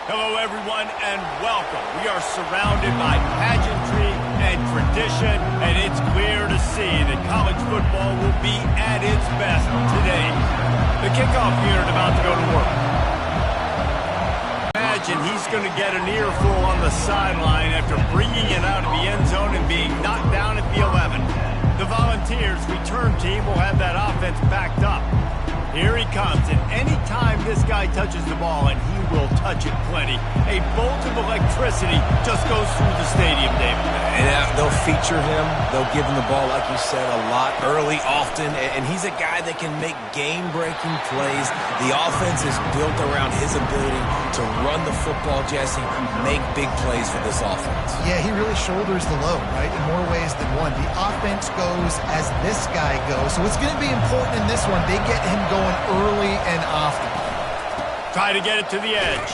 Hello, everyone, and welcome. We are surrounded by pageantry and tradition, and it's clear to see that college football will be at its best today. The kickoff unit about to go to work. Imagine he's going to get an earful on the sideline after bringing it out of the end zone and being knocked down at the 11. The Volunteers' return team will have that offense backed up. Here he comes, and anytime this guy touches the ball, and he will touch it plenty, a bolt of electricity just goes through the stadium, David. And they'll feature him. They'll give him the ball, like you said, a lot, early, often, and he's a guy that can make game-breaking plays. The offense is built around his ability to run the football, Jesse, make big plays for this offense. Yeah, he really shoulders the load, right, in more ways than one. The offense goes as this guy goes, so it's going to be important in this one. They get him going early and often. Try to get it to the edge.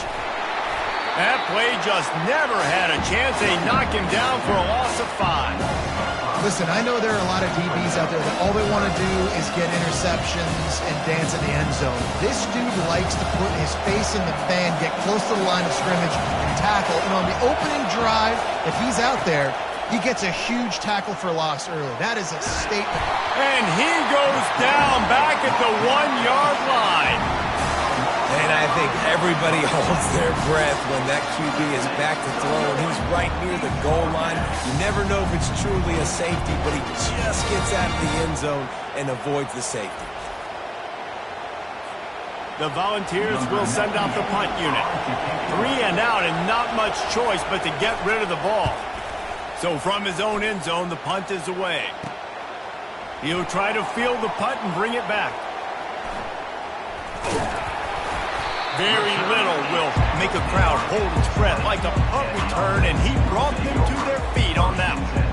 That play just never had a chance. They knock him down for a loss of 5. Listen, I know there are a lot of DBs out there that all they want to do is get interceptions and dance in the end zone. This dude likes to put his face in the fan, get close to the line of scrimmage, and tackle. And on the opening drive, if he's out there, he gets a huge tackle for loss early. That is a statement. And he goes down back at the 1-yard line. And I think everybody holds their breath when that QB is back to throw, and he's right near the goal line. You never know if it's truly a safety, but he just gets out of the end zone and avoids the safety. The Volunteers will send out the punt unit. 3 and out, and not much choice but to get rid of the ball. So from his own end zone, the punt is away. He'll try to field the punt and bring it back. Very little will make a crowd hold its breath like a punt return, and he brought them to their feet on that one.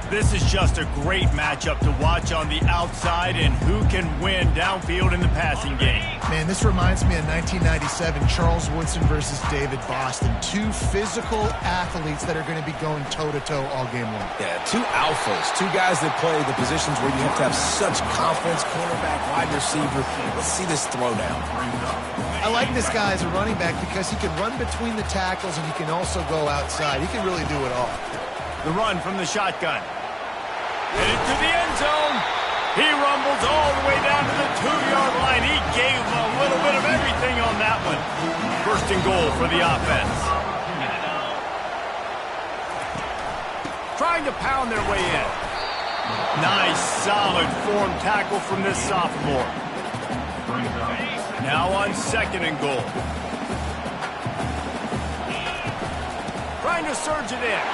This is just a great matchup to watch on the outside, and who can win downfield in the passing game. Man, this reminds me of 1997, Charles Woodson versus David Boston. Two physical athletes that are going to be going toe-to-toe all game long. Yeah, two alphas, two guys that play the positions where you have to have such confidence, cornerback, wide receiver. Let's see this throwdown. I like this guy as a running back because he can run between the tackles and he can also go outside. He can really do it all. The run from the shotgun. Headed to the end zone. He rumbles all the way down to the 2-yard line. He gave a little bit of everything on that one. First and goal for the offense. Trying to pound their way in. Nice, solid form tackle from this sophomore. Now on 2nd and goal. Trying to surge it in.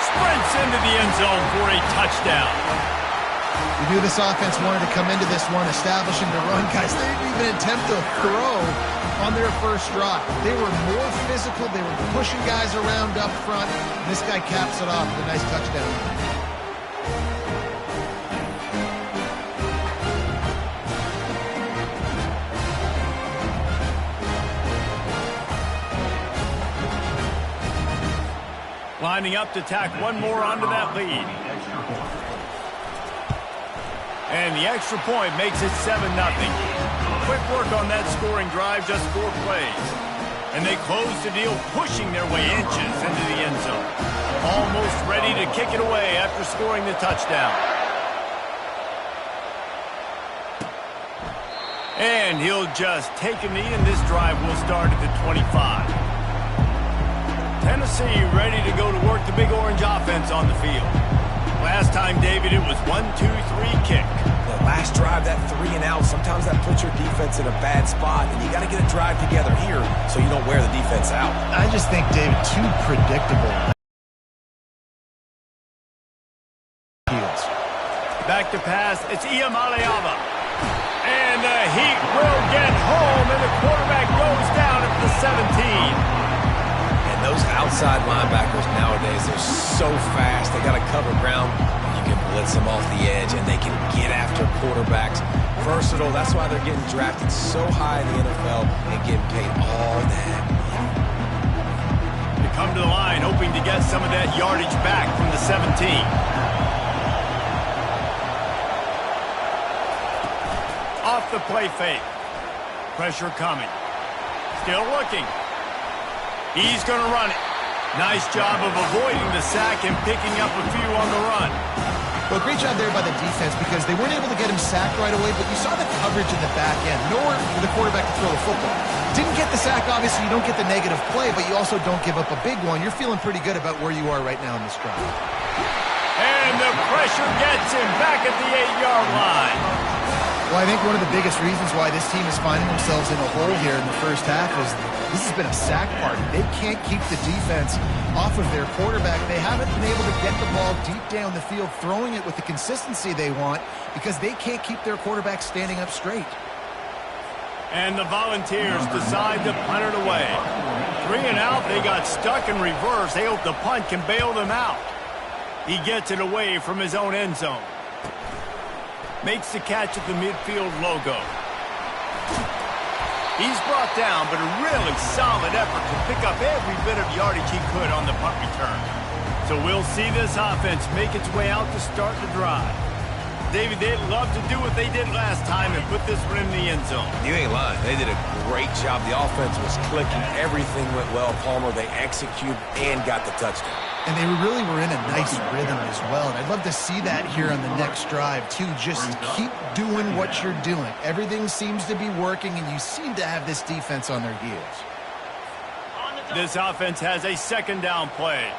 Sprints into the end zone for a touchdown. We knew this offense wanted to come into this one, establishing the run. Guys, they didn't even attempt to throw on their first drive. They were more physical. They were pushing guys around up front. This guy caps it off with a nice touchdown. Lining up to tack one more onto that lead. And the extra point makes it 7-0. Quick work on that scoring drive, just 4 plays. And they close the deal, pushing their way inches into the end zone. Almost ready to kick it away after scoring the touchdown. And he'll just take a knee, and this drive will start at the 25. Tennessee ready to go to work the Big Orange offense on the field. Last time, David, it was 1-2-3 kick. The last drive, that 3 and out, sometimes that puts your defense in a bad spot, and you got to get a drive together here so you don't wear the defense out. I just think, David, too predictable. Back to pass, it's Iamaleava. And the Heat will get home, and the quarterback goes down at the 17. Those outside linebackers nowadays, they're so fast. They got to cover ground. You can blitz them off the edge, and they can get after quarterbacks. Versatile. That's why they're getting drafted so high in the NFL and getting paid all that money. They come to to the line, hoping to get some of that yardage back from the 17. Off the play fake. Pressure coming. Still looking. He's going to run it. Nice job of avoiding the sack and picking up a few on the run. Well, great job there by the defense because they weren't able to get him sacked right away, but you saw the coverage in the back end. Nowhere for the quarterback to throw the football. Didn't get the sack, obviously. You don't get the negative play, but you also don't give up a big one. You're feeling pretty good about where you are right now in this drive. And the pressure gets him back at the 8-yard line. Well, I think one of the biggest reasons why this team is finding themselves in a hole here in the first half is this has been a sack party. They can't keep the defense off of their quarterback. They haven't been able to get the ball deep down the field, throwing it with the consistency they want because they can't keep their quarterback standing up straight. And the Volunteers decide to punt it away. 3 and out, they got stuck in reverse. They hope the punt can bail them out. He gets it away from his own end zone. Makes the catch at the midfield logo. He's brought down, but a really solid effort to pick up every bit of yardage he could on the punt return. So we'll see this offense make its way out to start the drive. David, they'd love to do what they did last time and put this one in the end zone. You ain't lying. They did a great job. The offense was clicking. Everything went well. Palmer, they executed and got the touchdown. And they really were in a nice rhythm as well. And I'd love to see that here on the next drive, too. Just keep doing what you're doing. Everything seems to be working, and you seem to have this defense on their heels. This offense has a second down play.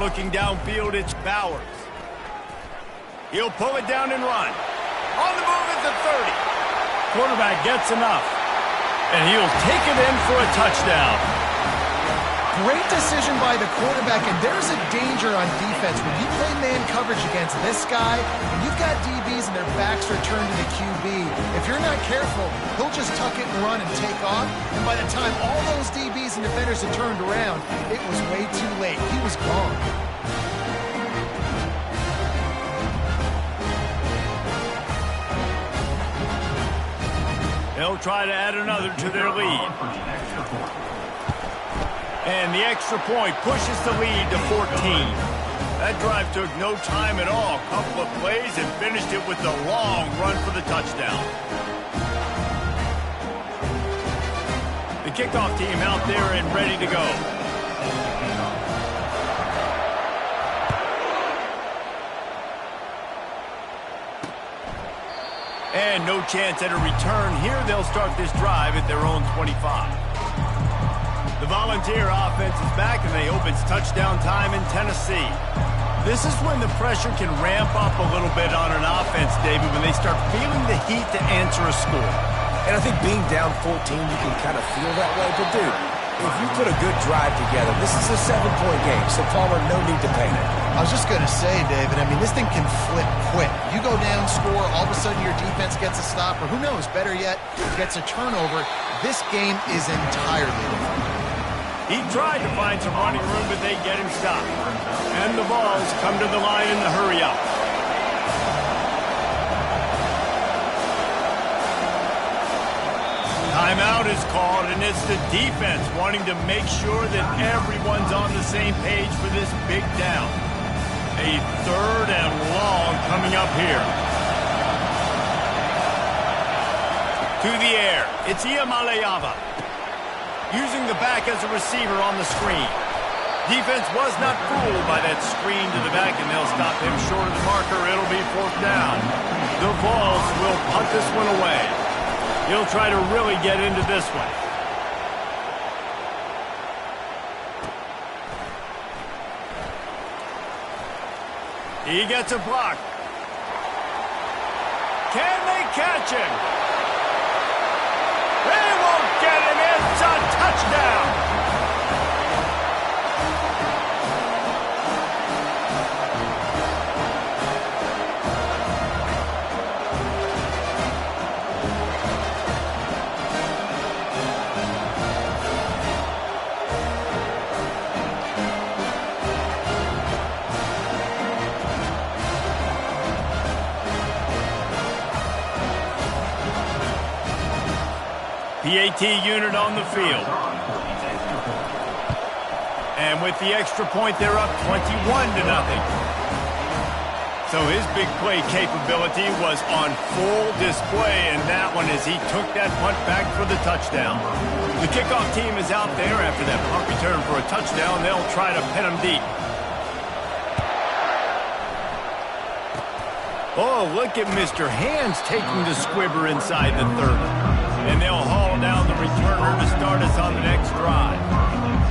Looking downfield, it's Bowers. He'll pull it down and run. On the move at the 30. Quarterback gets enough. And he'll take it in for a touchdown. Great decision by the quarterback, and there's a danger on defense. When you play man coverage against this guy, and you've got DBs and their backs are turned to the QB, if you're not careful, he'll just tuck it and run and take off. And by the time all those DBs and defenders had turned around, it was way too late. He was gone. They'll try to add another to their lead. And the extra point pushes the lead to 14. That drive took no time at all. A couple of plays and finished it with the long run for the touchdown. The kickoff team out there and ready to go. And no chance at a return here. They'll start this drive at their own 25. The Volunteer offense is back, and they hope it's touchdown time in Tennessee. This is when the pressure can ramp up a little bit on an offense, David, when they start feeling the heat to answer a score. And I think being down 14, you can kind of feel that way. But, dude, if you put a good drive together, this is a 7-point game, so Palmer, no need to panic. I was just going to say, David, I mean, this thing can flip quick. You go down, score, all of a sudden your defense gets a stop, or who knows, better yet, gets a turnover. This game is entirely different. He tried to find some running room, but they get him stopped. And the balls come to the line in the hurry-up. Timeout is called, and it's the defense wanting to make sure that everyone's on the same page for this big down. A 3rd and long coming up here. To the air, it's Iamaleava. Using the back as a receiver on the screen. Defense was not fooled by that screen to the back, and they'll stop him short of the marker. It'll be 4th down. The Vols will punt this one away. He'll try to really get into this one. He gets a block. Can they catch him? They won't get him. It's a touchdown. PAT unit on the field. And with the extra point, they're up 21-0. So his big play capability was on full display in that one as he took that punt back for the touchdown. The kickoff team is out there after that punt return for a touchdown. They'll try to pin him deep. Oh, look at Mr. Hands taking the squibber inside the 30. And they'll haul down the returner to start us on the next drive.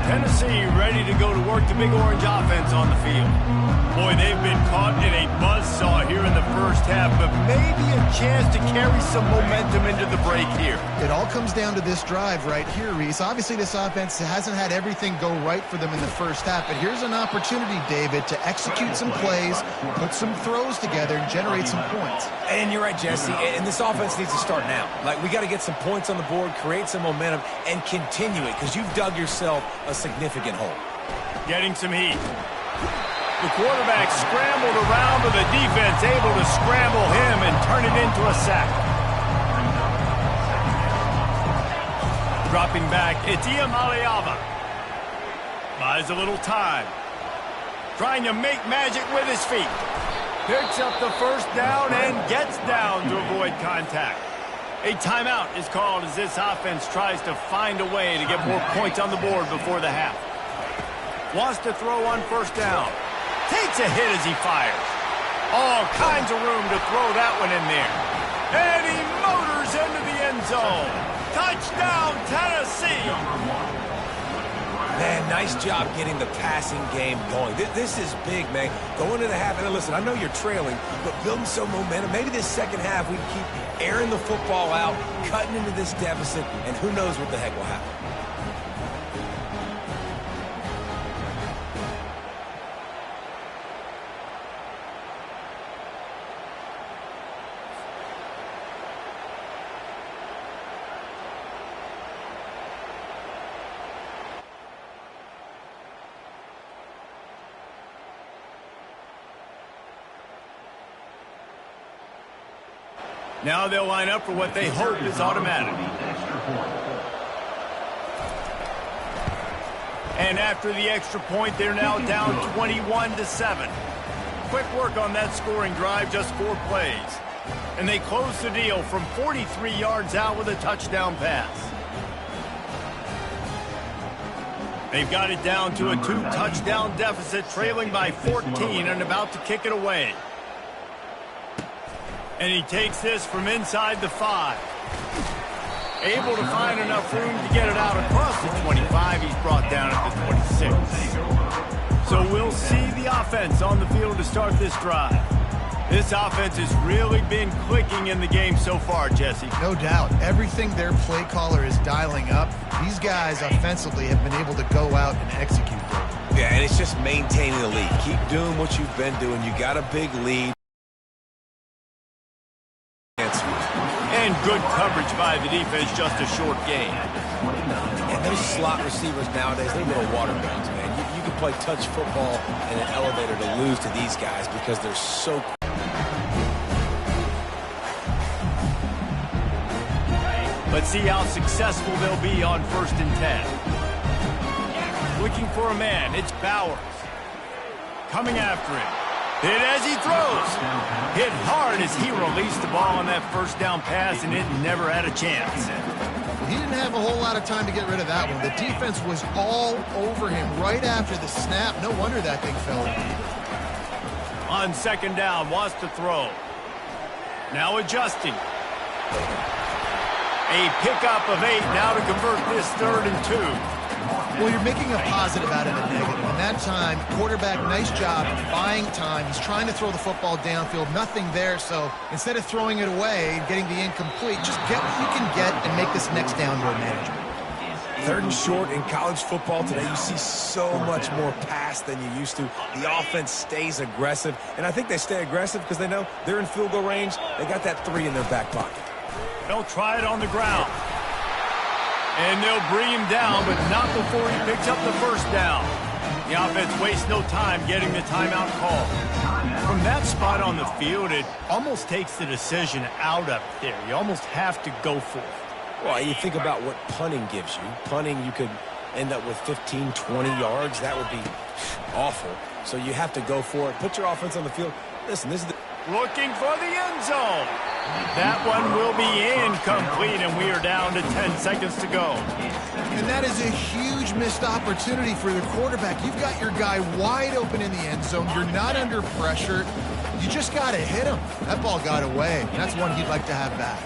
Tennessee ready to go to work the Big Orange offense on the field. Boy, they've been caught in a buzzsaw here in the first half, but maybe a chance to carry some momentum into the break here. It all comes down to this drive right here, Reese. Obviously, this offense hasn't had everything go right for them in the first half, but here's an opportunity, David, to execute some plays, put some throws together, and generate some points. And you're right, Jesse, and this offense needs to start now. Like, we got to get some points on the board, create some momentum, and continue it, because you've dug yourself a significant hole. Getting some heat. The quarterback scrambled around, but the defense able to scramble him and turn it into a sack. Dropping back, it's Iamaleava. Buys a little time. Trying to make magic with his feet. Picks up the first down and gets down to avoid contact. A timeout is called as this offense tries to find a way to get more points on the board before the half. Wants to throw on first down. Takes a hit as he fires. All kinds of room to throw that one in there. And he motors into the end zone. Touchdown, Tennessee! Man, nice job getting the passing game going. This is big, man. Going into the half, and listen, I know you're trailing, but building some momentum. Maybe this second half we can keep airing the football out, cutting into this deficit, and who knows what the heck will happen. Now they'll line up for what they hope is automatic. And after the extra point, they're now down 21-7. Quick work on that scoring drive, just 4 plays. And they close the deal from 43 yards out with a touchdown pass. They've got it down to a 2-touchdown deficit, trailing by 14 and about to kick it away. And he takes this from inside the 5. Able to find enough room to get it out across the 25. He's brought down at the 26. So we'll see the offense on the field to start this drive. This offense has really been clicking in the game so far, Jesse. No doubt. Everything their play caller is dialing up, these guys offensively have been able to go out and execute. Yeah, and it's just maintaining the lead. Keep doing what you've been doing. You got a big lead. And good coverage by the defense, just a short gain. And those slot receivers nowadays, they're little water guns, man. You can play touch football in an elevator to lose to these guys because they're so quick. Let's see how successful they'll be on 1st and 10. Looking for a man, it's Bowers. Coming after him. Hit as he throws. Hit hard as he released the ball on that first down pass, and it never had a chance. He didn't have a whole lot of time to get rid of that one. The defense was all over him right after the snap. No wonder that thing fell. On 2nd down, wants to throw. Now adjusting. A pickup of 8 now to convert this 3rd and 2. Well, you're making a positive out of a negative. And that time, quarterback, nice job buying time. He's trying to throw the football downfield. Nothing there, so instead of throwing it away and getting the incomplete, just get what you can get and make this next down more manageable. 3rd and short in college football today. You see so much more pass than you used to. The offense stays aggressive, and I think they stay aggressive because they know they're in field goal range. They got that 3 in their back pocket. They'll try it on the ground. And they'll bring him down, but not before he picks up the 1st down. The offense wastes no time getting the timeout call. From that spot on the field, it almost takes the decision out of there. You almost have to go for it. Well, you think about what punting gives you. Punting, you could end up with 15, 20 yards. That would be awful. So you have to go for it. Put your offense on the field. Listen, this is looking for the end zone. That one will be incomplete, and we are down to 10 seconds to go. And that is a huge missed opportunity for the quarterback. You've got your guy wide open in the end zone. You're not under pressure. You just got to hit him. That ball got away. That's one he'd like to have back.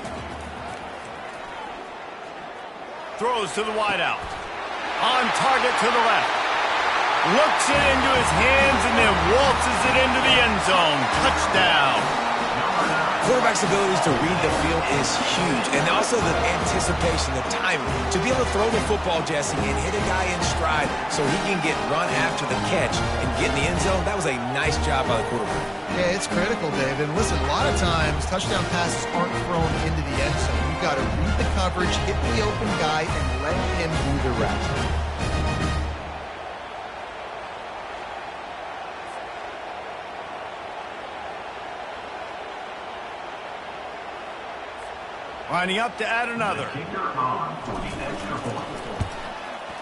Throws to the wideout. On target to the left. Looks it into his hands and then waltzes it into the end zone. Touchdown. Quarterback's abilities to read the field is huge. And also the anticipation, the timing. To be able to throw the football, Jesse, and hit a guy in stride so he can get run after the catch and get in the end zone, that was a nice job by the quarterback. Yeah, it's critical, Dave. And listen, a lot of times touchdown passes aren't thrown into the end zone. You've got to read the coverage, hit the open guy, and let him do the rest. Lining up to add another.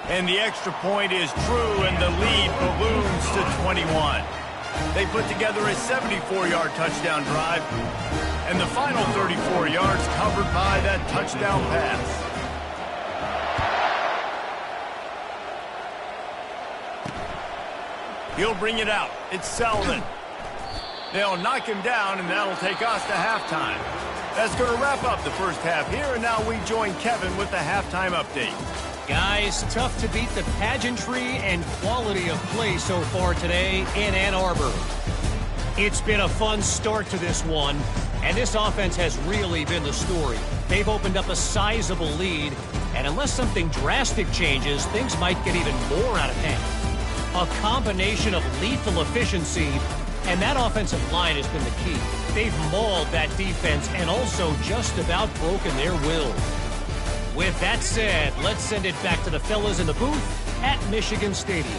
And the extra point is true, and the lead balloons to 21. They put together a 74-yard touchdown drive, and the final 34 yards covered by that touchdown pass. He'll bring it out. It's Selden. They'll knock him down, and that'll take us to halftime. That's going to wrap up the first half here, and now we join Kevin with the halftime update. Guys, tough to beat the pageantry and quality of play so far today in Ann Arbor. It's been a fun start to this one, and this offense has really been the story. They've opened up a sizable lead, and unless something drastic changes, things might get even more out of hand. A combination of lethal efficiency, and that offensive line has been the key. They've mauled that defense and also just about broken their will. With that said, let's send it back to the fellas in the booth at Michigan Stadium.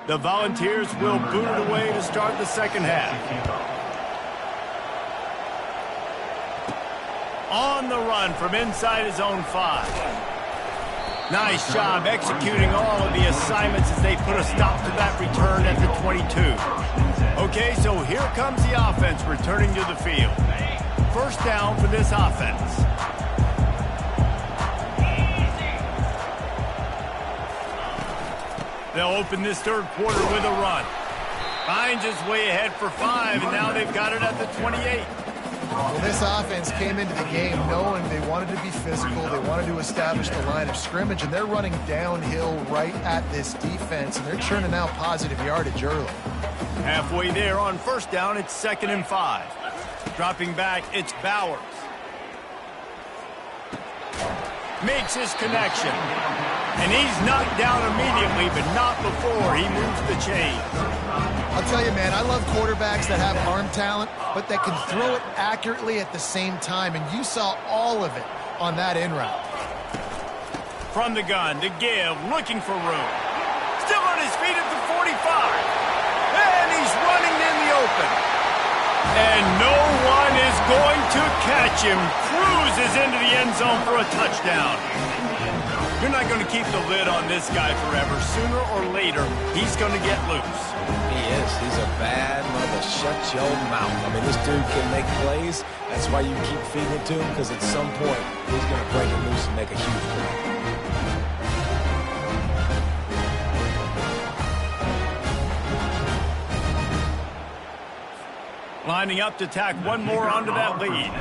The Volunteers will boot it away to start the second half. On the run from inside his own 5. Nice job executing all of the assignments as they put a stop to that return at the 22. Okay, so here comes the offense returning to the field. First down for this offense. They'll open this third quarter with a run. Finds his way ahead for 5, and now they've got it at the 28. Well, this offense came into the game knowing they wanted to be physical, they wanted to establish the line of scrimmage, and they're running downhill right at this defense, and they're churning out positive yardage early. Halfway there on first down, it's 2nd and 5. Dropping back, it's Bowers. Makes his connection. And he's knocked down immediately, but not before he moves the chains. I'll tell you, man, I love quarterbacks that have arm talent, but that can throw it accurately at the same time, and you saw all of it on that in route. From the gun to give, looking for room. Still on his feet at the 45. And he's running in the open. And no one is going to catch him. Cruises into the end zone for a touchdown. You're not going to keep the lid on this guy forever. Sooner or later, he's going to get loose. He is. He's a bad mother. Shut your mouth. I mean, this dude can make plays. That's why you keep feeding it to him, because at some point, he's going to break it loose and make a huge play. Lining up to tack one more onto that lead.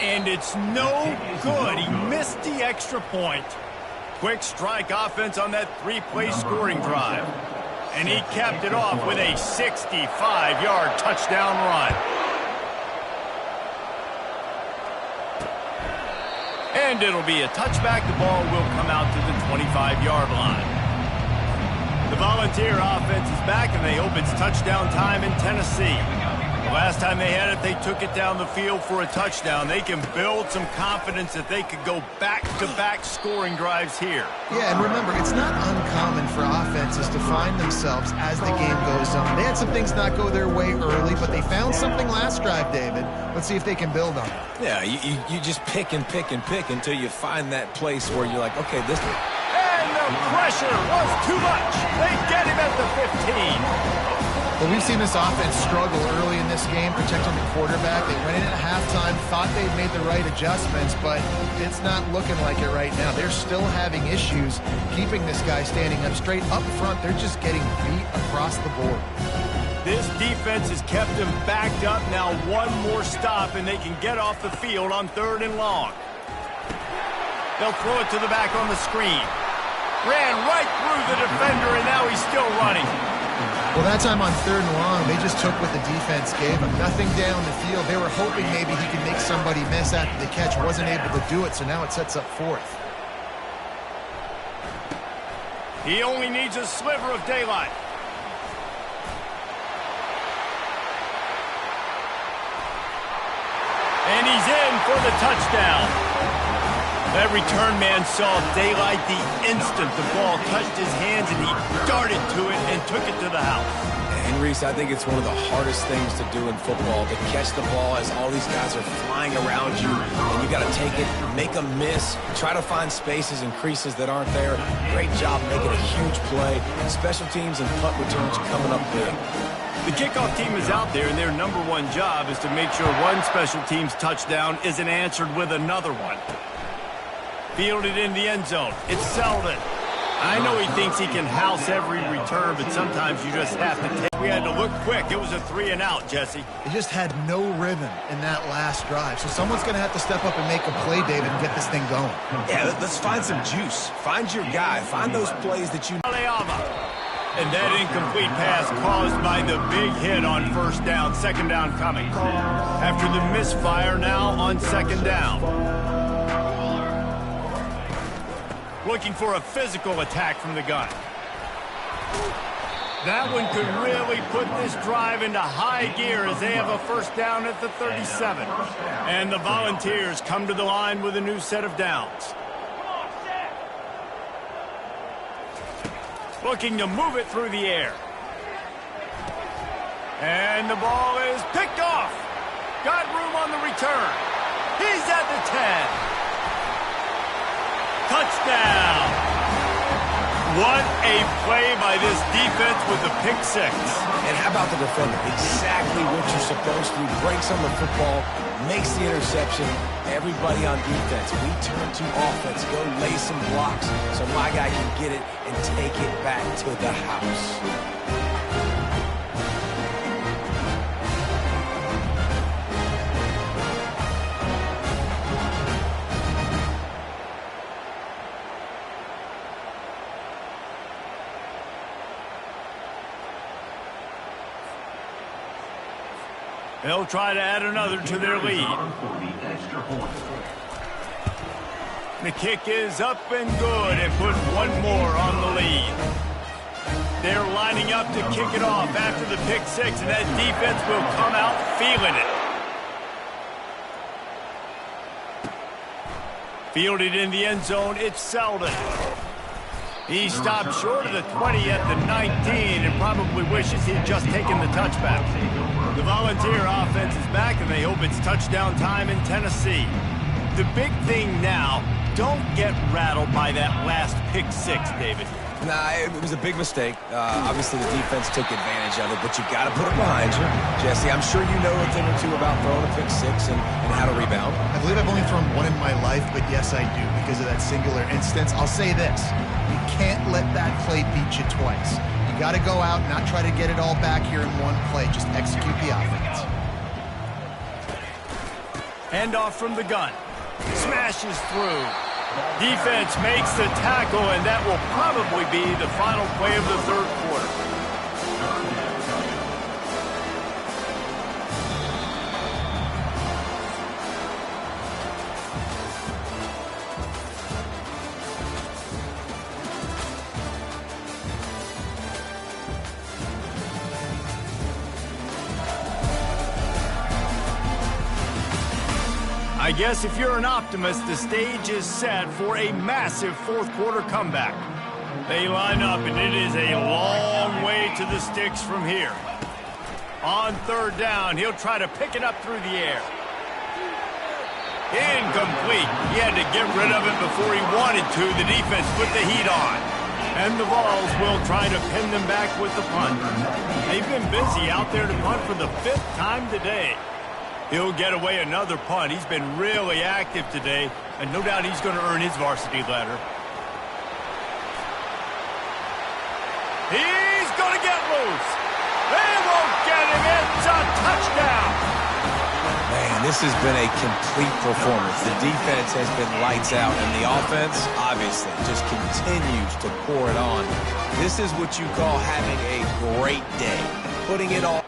And it's no good. He missed the extra point. Quick strike offense on that 3-play scoring drive. And he capped it off with a 65-yard touchdown run. And it'll be a touchback. The ball will come out to the 25-yard line. The Volunteer offense is back, and they hope it's touchdown time in Tennessee. Last time they had it, they took it down the field for a touchdown. They can build some confidence that they could go back-to-back scoring drives here. Yeah, and remember, it's not uncommon for offenses to find themselves as the game goes on. They had some things not go their way early, but they found something last drive, David. Let's see if they can build on it. Yeah, you just pick and pick and pick until you find that place where you're like, okay, this... And the pressure was too much. They get him at the 15. Well, we've seen this offense struggle early in this game, protecting the quarterback. They went in at halftime, thought they'd made the right adjustments, but it's not looking like it right now. They're still having issues keeping this guy standing up straight. Up front, they're just getting beat across the board. This defense has kept them backed up. Now one more stop, and they can get off the field on 3rd and long. They'll throw it to the back on the screen. Ran right through the defender, and now he's still running. Well, that time on 3rd and long, they just took what the defense gave him. Nothing down the field. They were hoping maybe he could make somebody miss after the catch. Wasn't able to do it, so now it sets up 4th. He only needs a sliver of daylight. And he's in for the touchdown. That return man saw daylight the instant the ball touched his hands, and he darted to it and took it to the house. And Reese, I think it's one of the hardest things to do in football, to catch the ball as all these guys are flying around you, and you got to take it, make a miss, try to find spaces and creases that aren't there. Great job making a huge play. Special teams and punt returns coming up big. The kickoff team is out there, and their #1 job is to make sure one special teams touchdown isn't answered with another one. Fielded in the end zone. It's Selden. I know he thinks he can house every return, but sometimes you just have to take. We had to look quick. It was a 3-and-out, Jesse. They just had no rhythm in that last drive. So someone's going to have to step up and make a play, David, and get this thing going. Yeah, let's find some juice. Find your guy. Find those plays that you... And that incomplete pass caused by the big hit on 1st down. 2nd down coming. After the misfire, now on 2nd down. Looking for a physical attack from the gun. That one could really put this drive into high gear as they have a 1st down at the 37. And the Volunteers come to the line with a new set of downs. Looking to move it through the air. And the ball is picked off. Got room on the return. He's at the 10. Touchdown! What a play by this defense with the pick 6. And how about the defender? Exactly what you're supposed to. Breaks on the football, makes the interception. Everybody on defense, we turn to offense. Go lay some blocks so my guy can get it and take it back to the house. They'll try to add another to their lead. The kick is up and good and put one more on the lead. They're lining up to kick it off after the pick 6, and that defense will come out feeling it. Fielded in the end zone, it's Selden. He stopped short of the 20 at the 19 and probably wishes he had just taken the touchback. The Volunteer offense is back, and they hope it's touchdown time in Tennessee. The big thing now, don't get rattled by that last pick 6, David. Nah, it was a big mistake. Obviously, the defense took advantage of it, but you got to put it behind you. Jesse, I'm sure you know a thing or two about throwing a pick 6 and how to rebound. I believe I've only thrown one in my life, but yes, I do, because of that singular instance. I'll say this. You can't let that play beat you twice. You got to go out and not try to get it all back here in one play. Just execute the offense. Handoff from the gun. Smashes through. Defense makes the tackle, and that will probably be the final play of the 3rd quarter. I guess if you're an optimist, the stage is set for a massive fourth quarter comeback. They line up, and it is a long way to the sticks from here. On third down, he'll try to pick it up through the air. Incomplete. He had to get rid of it before he wanted to. The defense put the heat on. And the Vols will try to pin them back with the punt. They've been busy out there to punt for the 5th time today. He'll get away another punt. He's been really active today, and no doubt he's going to earn his varsity letter. He's going to get loose. They won't get him. It's a touchdown. Man, this has been a complete performance. The defense has been lights out, and the offense, obviously, just continues to pour it on. This is what you call having a great day, putting it all.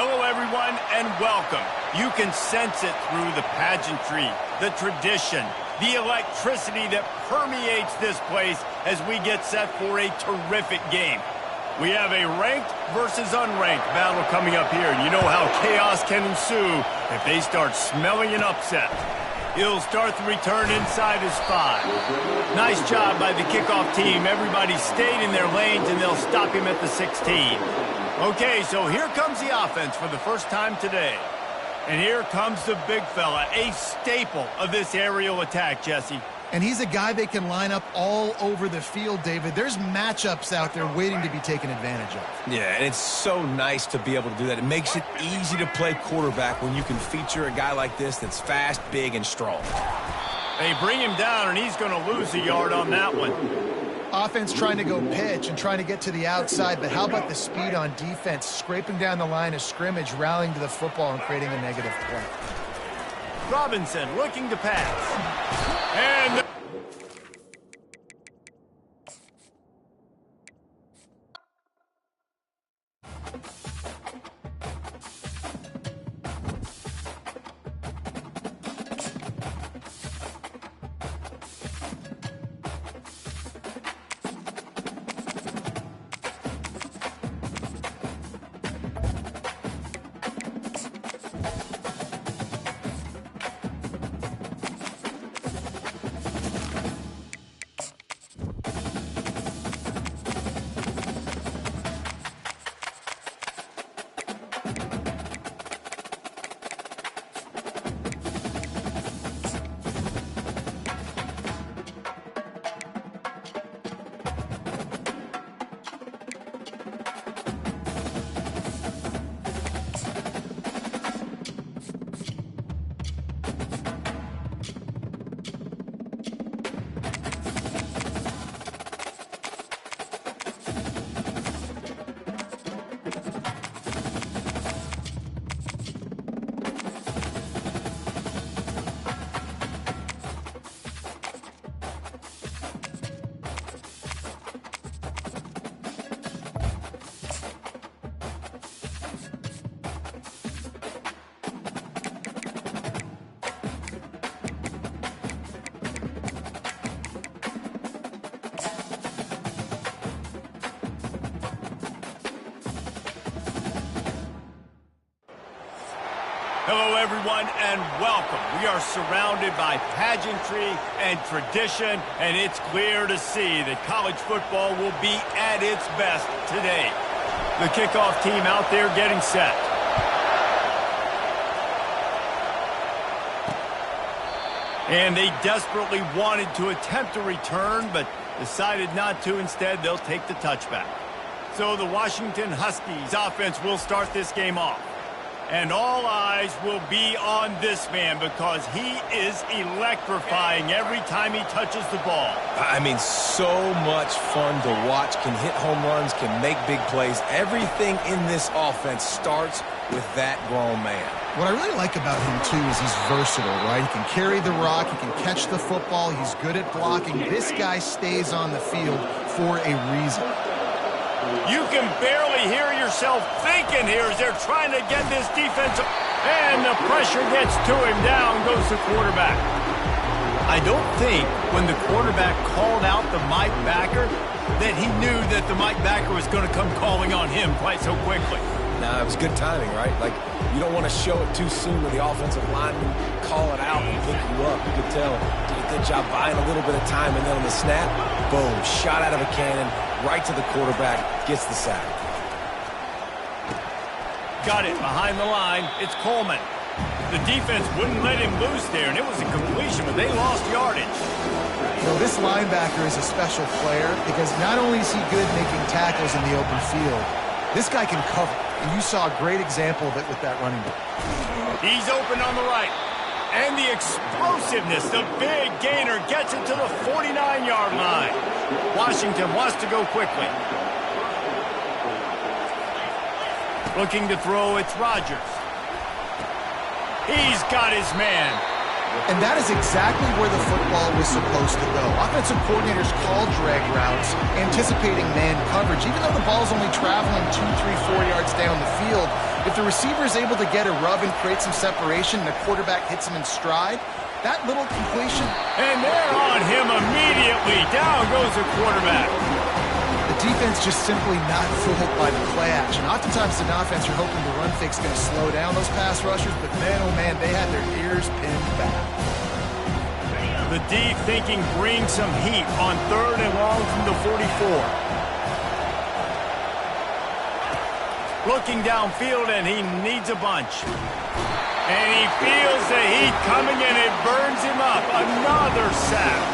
Hello, everyone, and welcome. You can sense it through the pageantry, the tradition, the electricity that permeates this place as we get set for a terrific game. We have a ranked versus unranked battle coming up here, and you know how chaos can ensue if they start smelling an upset. He'll start the return inside his 5. Nice job by the kickoff team. Everybody stayed in their lanes, and they'll stop him at the 16. Okay, so here comes the offense for the first time today. And here comes the big fella, a staple of this aerial attack, Jesse. And he's a guy they can line up all over the field, David. There's matchups out there waiting to be taken advantage of. Yeah, and it's so nice to be able to do that. It makes it easy to play quarterback when you can feature a guy like this that's fast, big, and strong. They bring him down, and he's going to lose a yard on that one. Offense trying to go pitch and trying to get to the outside, but how about the speed on defense, scraping down the line of scrimmage, rallying to the football, and creating a negative play. Robinson looking to pass. And hello, everyone, and welcome. We are surrounded by pageantry and tradition, and it's clear to see that college football will be at its best today. The kickoff team out there getting set. And they desperately wanted to attempt a return, but decided not to. Instead, they'll take the touchback. So the Washington Huskies offense will start this game off. And all eyes will be on this man because he is electrifying every time he touches the ball. I mean, so much fun to watch. Can hit home runs, can make big plays. Everything in this offense starts with that grown man. What I really like about him, too, is he's versatile, right? He can carry the rock, he can catch the football, he's good at blocking. This guy stays on the field for a reason. You can barely hear yourself thinking here as they're trying to get this defense. And the pressure gets to him. Down goes the quarterback. I don't think when the quarterback called out the Mike backer that he knew that the Mike backer was going to come calling on him quite so quickly. Nah, it was good timing, right? Like, you don't want to show it too soon when the offensive lineman call it out and pick you up. You could tell, did a good job buying a little bit of time, and then on the snap, boom, shot out of a cannon, right to the quarterback, gets the sack. Got it behind the line. It's Coleman. The defense wouldn't let him loose there, and it was a completion, but they lost yardage. You know, this linebacker is a special player because not only is he good making tackles in the open field, this guy can cover, and you saw a great example of it with that running back. He's open on the right. And the explosiveness, the big gainer gets it to the 49-yard line. Washington wants to go quickly. Looking to throw, it's Rodgers. He's got his man. And that is exactly where the football was supposed to go. Offensive coordinators call drag routes, anticipating man coverage. Even though the ball's only traveling 2, 3, 4 yards down the field, If the receiver is able to get a rub and create some separation and the quarterback hits him in stride, that little completion. And they're on him immediately. Down goes the quarterback. The defense just simply not fooled by the play action. Oftentimes an offense you're hoping the run fake's going to slow down those pass rushers, but man, oh man, they had their ears pinned back. The D thinking bring some heat on 3rd and long from the 44. Looking downfield, and he needs a bunch. And he feels the heat coming, and it burns him up. Another sack.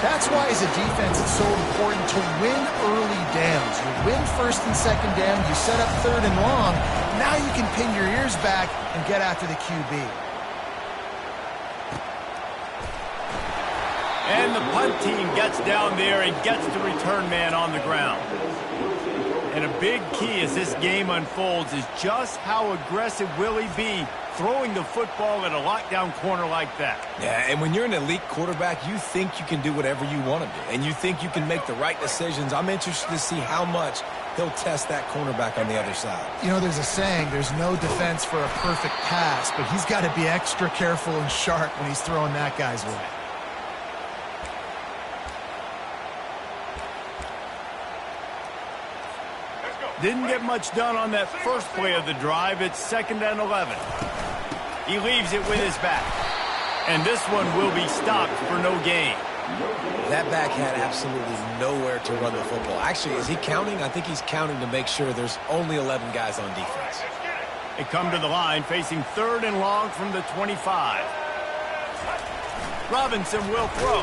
That's why, as a defense, it's so important to win early downs. You win 1st and 2nd down, you set up 3rd and long. Now you can pin your ears back and get after the QB. And the punt team gets down there and gets the return man on the ground. And a big key as this game unfolds is just how aggressive will he be throwing the football at a lockdown corner like that. Yeah, and when you're an elite quarterback, you think you can do whatever you want to do, and you think you can make the right decisions. I'm interested to see how much he'll test that cornerback on the other side. You know, there's a saying, there's no defense for a perfect pass, but he's got to be extra careful and sharp when he's throwing that guy's way. Didn't get much done on that first play of the drive. It's 2nd and 11. He leaves it with his back. And this one will be stopped for no gain. That back had absolutely nowhere to run the football. Actually, is he counting? I think he's counting to make sure there's only 11 guys on defense. They come to the line facing 3rd and long from the 25. Robinson will throw.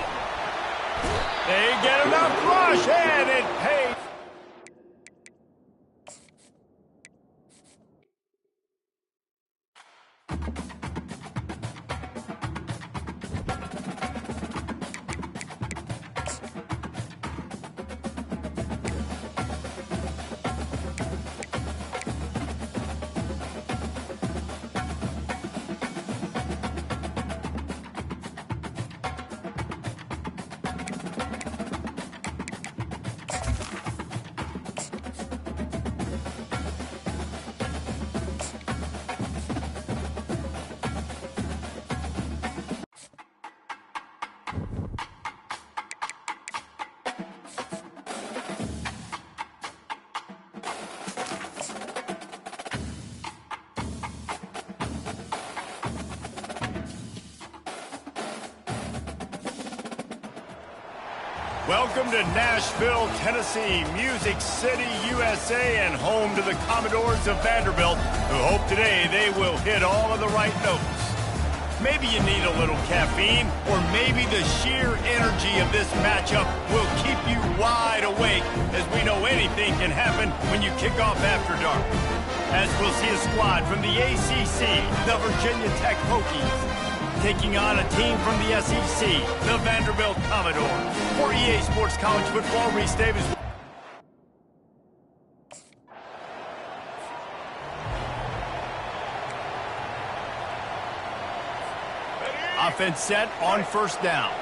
They get enough rush, and it pays. Welcome to Nashville, Tennessee, Music City, USA, and home to the Commodores of Vanderbilt, who hope today they will hit all of the right notes. Maybe you need a little caffeine, or maybe the sheer energy of this matchup will keep you wide awake, as we know anything can happen when you kick off after dark. As we'll see a squad from the ACC, the Virginia Tech Hokies, taking on a team from the SEC, the Vanderbilt Commodores. For EA Sports College Football, Reese Davis. Offense set on 1st down.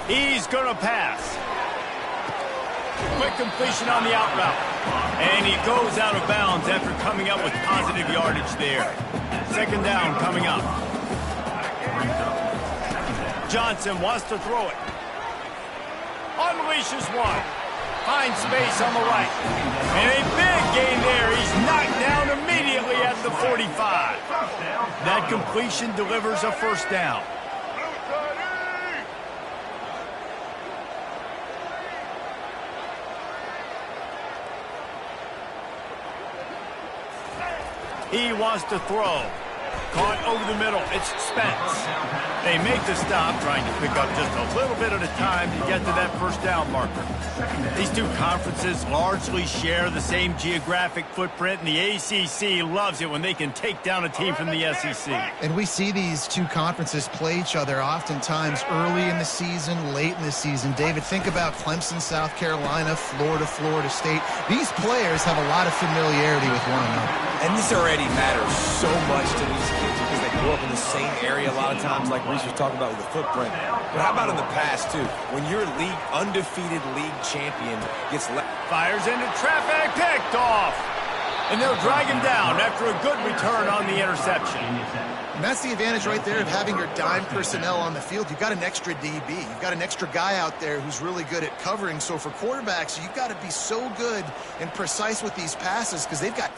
He's going to pass. Quick completion on the out route. And he goes out of bounds after coming up with positive yardage there. 2nd down coming up. Johnson wants to throw it. Unleashes one. Finds space on the right. And a big gain there. He's knocked down immediately at the 45. That completion delivers a 1st down. He wants to throw. Caught over the middle. It's Spence. They make the stop, trying to pick up just a little bit at a time to get to that 1st down marker. These two conferences largely share the same geographic footprint, and the ACC loves it when they can take down a team from the SEC. And we see these two conferences play each other oftentimes early in the season, late in the season. David, think about Clemson, South Carolina, Florida, Florida State. These players have a lot of familiarity with one another. And this already matters so much to these kids because they grew up in the same area a lot of times, like Reese was talking about with the footprint. But how about in the past, too? When your undefeated league champion gets left. Fires into traffic, picked off. And they'll drag him down after a good return on the interception. And that's the advantage right there of having your dime personnel on the field. You've got an extra DB. You've got an extra guy out there who's really good at covering. So for quarterbacks, you've got to be so good and precise with these passes because they've got...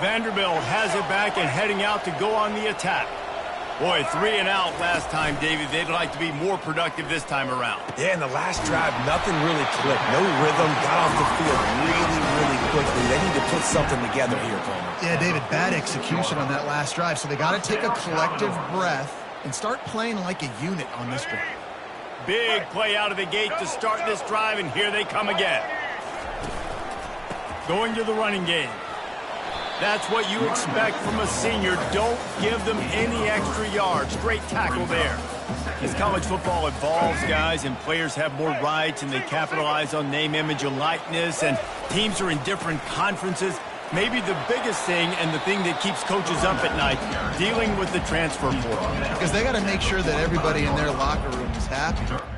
Vanderbilt has it back and heading out to go on the attack. Boy, 3 and out last time, David. They'd like to be more productive this time around. Yeah, in the last drive, nothing really clicked. No rhythm, got off the field really quickly. They need to put something together here, Palmer. Yeah, David, bad execution on that last drive. So they got to take a collective breath and start playing like a unit on this drive. Big play out of the gate to start this drive, and here they come again. Going to the running game. That's what you expect from a senior. Don't give them any extra yards. Great tackle there. As college football evolves, guys, and players have more rights and they capitalize on name, image, and likeness, and teams are in different conferences, maybe the biggest thing and the thing that keeps coaches up at night, dealing with the transfer portal. Because they got to make sure that everybody in their locker room is happy.